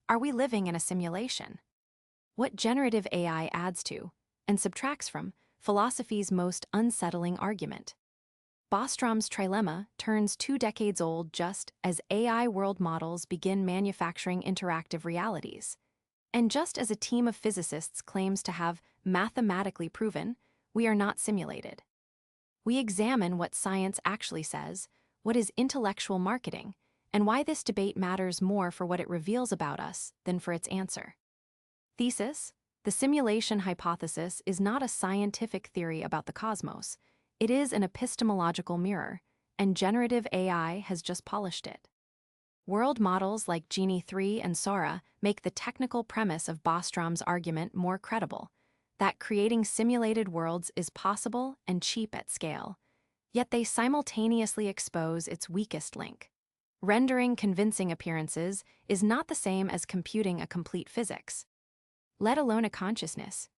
Are we living in a simulation? What generative AI adds to, and subtracts from, philosophy's most unsettling argument. Bostrom's trilemma turns 2 decades old just as AI world models begin manufacturing interactive realities. And just as a team of physicists claims to have mathematically proven, we are not simulated. We examine what science actually says, what is intellectual marketing, and why this debate matters more for what it reveals about us than for its answer. Thesis: the simulation hypothesis is not a scientific theory about the cosmos. It is an epistemological mirror, and generative AI has just polished it. World models like Genie 3 and Sora make the technical premise of Bostrom's argument more credible, that creating simulated worlds is possible and cheap at scale. Yet they simultaneously expose its weakest link. Rendering convincing appearances is not the same as computing a complete physics, let alone a consciousness.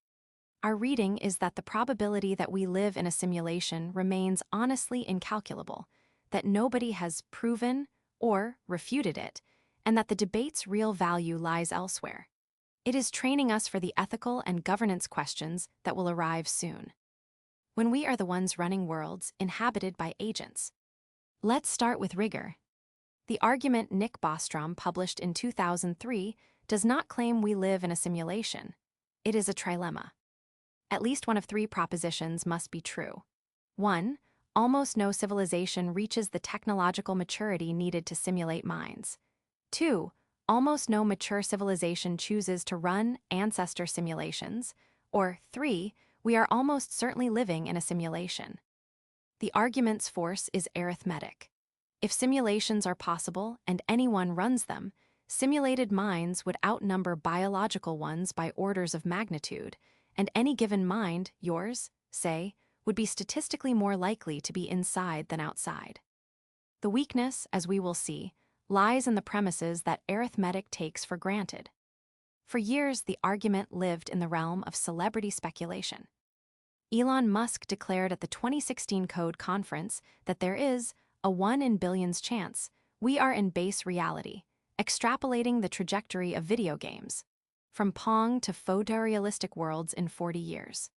Our reading is that the probability that we live in a simulation remains honestly incalculable, that nobody has proven or refuted it, and that the debate's real value lies elsewhere. It is training us for the ethical and governance questions that will arrive soon, when we are the ones running worlds inhabited by agents. Let's start with rigor. The argument Nick Bostrom published in 2003 does not claim we live in a simulation. It is a trilemma. At least one of 3 propositions must be true. 1. Almost no civilization reaches the technological maturity needed to simulate minds. 2. Almost no mature civilization chooses to run ancestor simulations. Or 3. We are almost certainly living in a simulation. The argument's force is arithmetic. If simulations are possible and anyone runs them, simulated minds would outnumber biological ones by orders of magnitude, and any given mind, yours, say, would be statistically more likely to be inside than outside. The weakness, as we will see, lies in the premises that arithmetic takes for granted. For years, the argument lived in the realm of celebrity speculation. Elon Musk declared at the 2016 Code Conference that there is a 1 in billions chance we are in base reality, extrapolating the trajectory of video games, from Pong to photorealistic worlds in 40 years.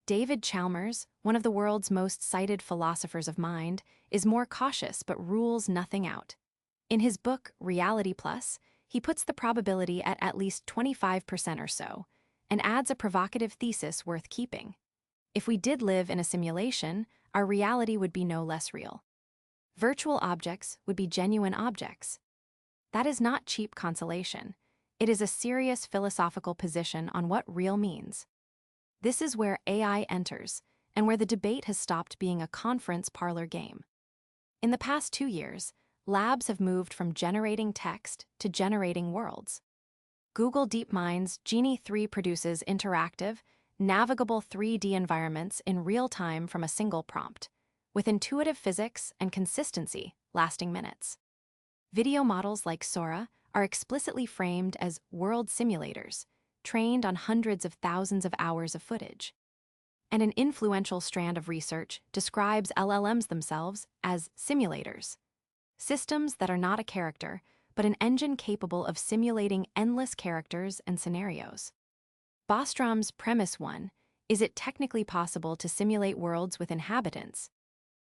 David Chalmers, one of the world's most cited philosophers of mind, is more cautious but rules nothing out. In his book, Reality Plus, he puts the probability at least 25% or so, and adds a provocative thesis worth keeping. If we did live in a simulation, our reality would be no less real. Virtual objects would be genuine objects. That is not cheap consolation. It is a serious philosophical position on what real means. This is where AI enters, and where the debate has stopped being a conference parlor game. In the past 2 years, labs have moved from generating text to generating worlds. Google DeepMind's Genie 3 produces interactive, navigable 3D environments in real time from a single prompt, with intuitive physics and consistency lasting minutes. Video models like Sora are explicitly framed as world simulators, trained on hundreds of thousands of hours of footage. And an influential strand of research describes LLMs themselves as simulators, systems that are not a character, but an engine capable of simulating endless characters and scenarios. Bostrom's premise 1, is it technically possible to simulate worlds with inhabitants,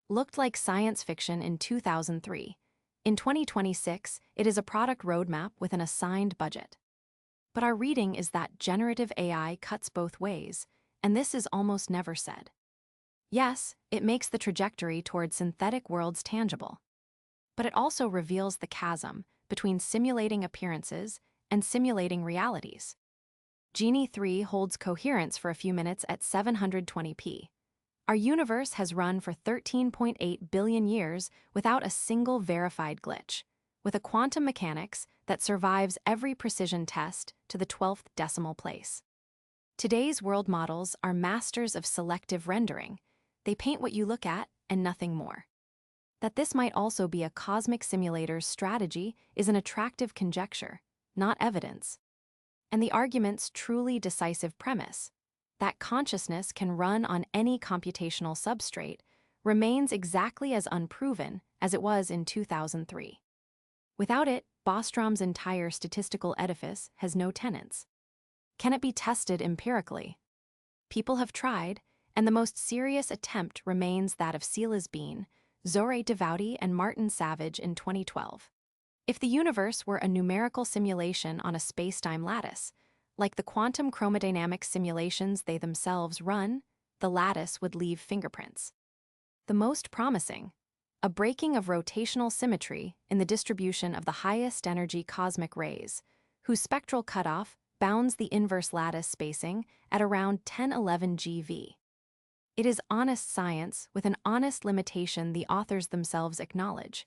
looked like science fiction in 2003. In 2026, it is a product roadmap with an assigned budget. But our reading is that generative AI cuts both ways, and this is almost never said. Yes, it makes the trajectory toward synthetic worlds tangible. But it also reveals the chasm between simulating appearances and simulating realities. Genie 3 holds coherence for a few minutes at 720p. Our universe has run for 13.8 billion years without a single verified glitch, with a quantum mechanics that survives every precision test to the 12th decimal place. Today's world models are masters of selective rendering. They paint what you look at and nothing more. That this might also be a cosmic simulator's strategy is an attractive conjecture, not evidence. And the argument's truly decisive premise, that consciousness can run on any computational substrate, remains exactly as unproven as it was in 2003. Without it, Bostrom's entire statistical edifice has no tenets. Can it be tested empirically? People have tried, and the most serious attempt remains that of Silas Bean, Zoe Devoutty, and Martin Savage in 2012. If the universe were a numerical simulation on a space-time lattice, like the quantum chromodynamic simulations they themselves run, the lattice would leave fingerprints. The most promising, a breaking of rotational symmetry in the distribution of the highest energy cosmic rays, whose spectral cutoff bounds the inverse lattice spacing at around 1011 GeV. It is honest science with an honest limitation the authors themselves acknowledge.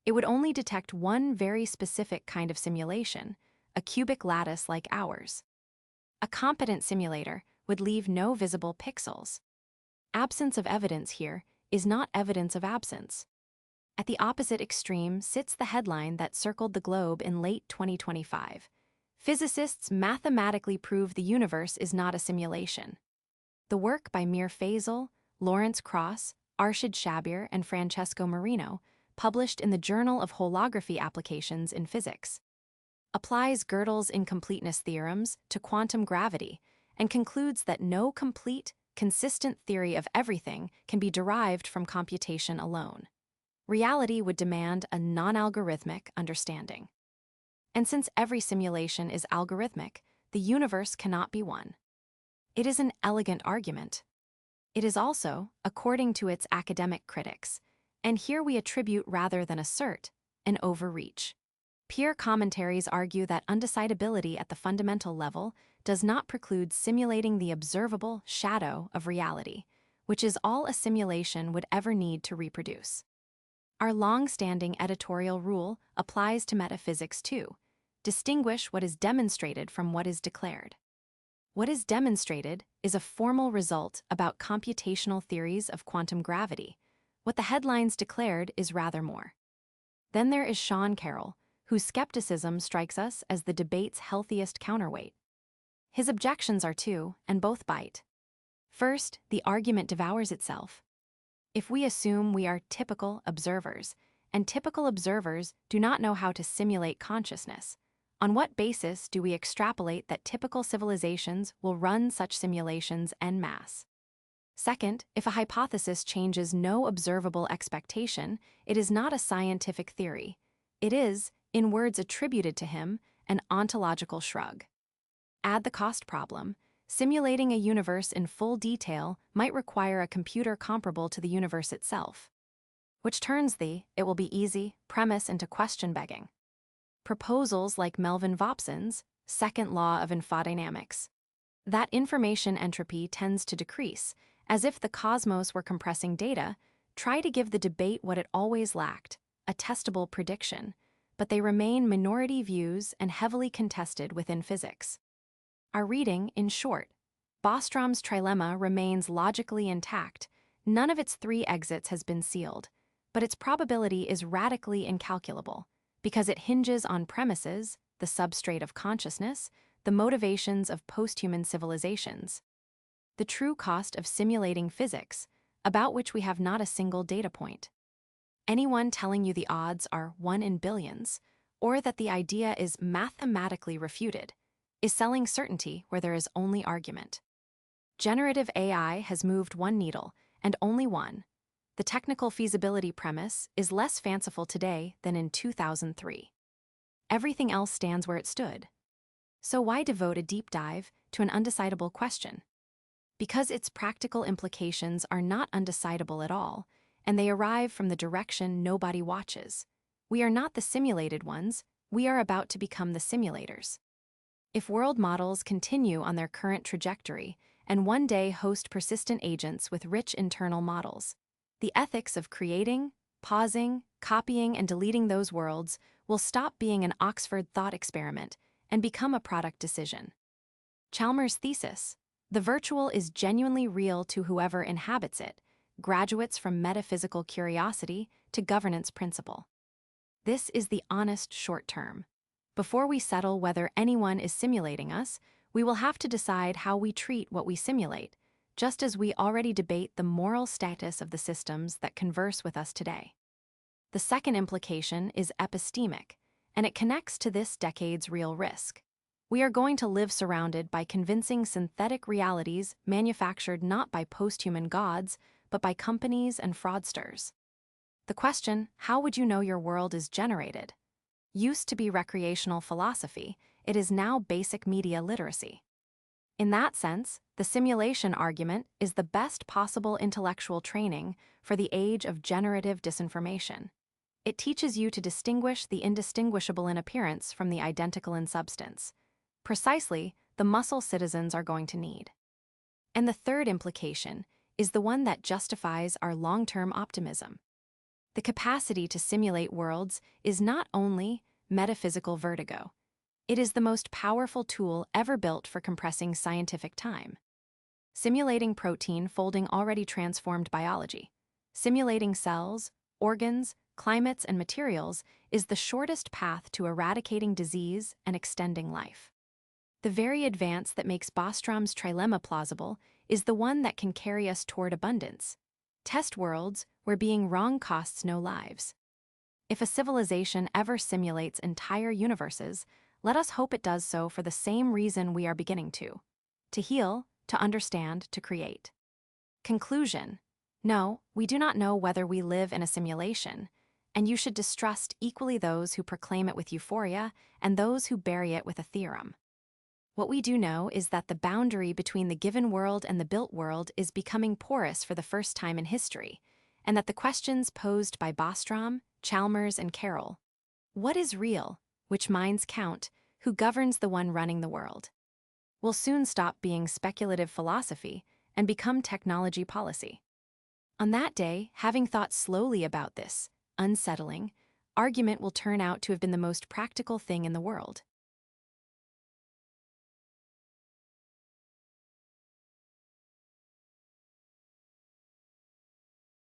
It would only detect one very specific kind of simulation, a cubic lattice like ours. A competent simulator would leave no visible pixels. Absence of evidence here is not evidence of absence. At the opposite extreme sits the headline that circled the globe in late 2025. Physicists mathematically prove the universe is not a simulation. The work by Mir Faisal, Lawrence Cross, Arshid Shabir, and Francesco Marino, published in the Journal of Holography Applications in Physics, applies Gödel's incompleteness theorems to quantum gravity and concludes that no complete, consistent theory of everything can be derived from computation alone. Reality would demand a non-algorithmic understanding. And since every simulation is algorithmic, the universe cannot be one. It is an elegant argument. It is also, according to its academic critics, and here we attribute rather than assert, an overreach. Peer commentaries argue that undecidability at the fundamental level does not preclude simulating the observable shadow of reality, which is all a simulation would ever need to reproduce. Our long-standing editorial rule applies to metaphysics too. Distinguish what is demonstrated from what is declared. What is demonstrated is a formal result about computational theories of quantum gravity. What the headlines declared is rather more. Then there is Sean Carroll, whose skepticism strikes us as the debate's healthiest counterweight. His objections are two, and both bite. First, the argument devours itself. If we assume we are typical observers, and typical observers do not know how to simulate consciousness, on what basis do we extrapolate that typical civilizations will run such simulations en masse? Second, if a hypothesis changes no observable expectation, it is not a scientific theory. It is, in words attributed to him, an ontological shrug. Add the cost problem. Simulating a universe in full detail might require a computer comparable to the universe itself, which turns the "it will be easy" premise into question-begging. Proposals like Melvin Vopson's second law of infodynamics, that information entropy tends to decrease, as if the cosmos were compressing data, try to give the debate what it always lacked, a testable prediction, but they remain minority views and heavily contested within physics. Our reading, in short, Bostrom's trilemma remains logically intact. None of its three exits has been sealed, but its probability is radically incalculable, because it hinges on premises, the substrate of consciousness, the motivations of posthuman civilizations. The true cost of simulating physics, about which we have not a single data point. Anyone telling you the odds are 1 in billions, or that the idea is mathematically refuted, is selling certainty where there is only argument. Generative AI has moved one needle, and only one. The technical feasibility premise is less fanciful today than in 2003. Everything else stands where it stood. So why devote a deep dive to an undecidable question? Because its practical implications are not undecidable at all, and they arrive from the direction nobody watches. We are not the simulated ones, we are about to become the simulators. If world models continue on their current trajectory and one day host persistent agents with rich internal models, the ethics of creating, pausing, copying, and deleting those worlds will stop being an Oxford thought experiment and become a product decision. Chalmers' thesis, the virtual is genuinely real to whoever inhabits it, graduates from metaphysical curiosity to governance principle. This is the honest short term. Before we settle whether anyone is simulating us, we will have to decide how we treat what we simulate, just as we already debate the moral status of the systems that converse with us today. The second implication is epistemic, and it connects to this decade's real risk. We are going to live surrounded by convincing synthetic realities manufactured not by posthuman gods, but by companies and fraudsters. The question, how would you know your world is generated? Used to be recreational philosophy, it is now basic media literacy. In that sense, the simulation argument is the best possible intellectual training for the age of generative disinformation. It teaches you to distinguish the indistinguishable in appearance from the identical in substance. Precisely the muscle citizens are going to need. And the third implication is the one that justifies our long-term optimism. The capacity to simulate worlds is not only metaphysical vertigo. It is the most powerful tool ever built for compressing scientific time. Simulating protein folding already transformed biology. Simulating cells, organs, climates, and materials is the shortest path to eradicating disease and extending life. The very advance that makes Bostrom's trilemma plausible is the one that can carry us toward abundance. Test worlds where being wrong costs no lives. If a civilization ever simulates entire universes, let us hope it does so for the same reason we are beginning to heal, to understand, to create. Conclusion: no, we do not know whether we live in a simulation, and you should distrust equally those who proclaim it with euphoria and those who bury it with a theorem. What we do know is that the boundary between the given world and the built world is becoming porous for the first time in history, and that the questions posed by Bostrom, Chalmers, and Carroll, what is real, which minds count, who governs the one running the world, will soon stop being speculative philosophy and become technology policy. On that day, having thought slowly about this, unsettling, argument will turn out to have been the most practical thing in the world.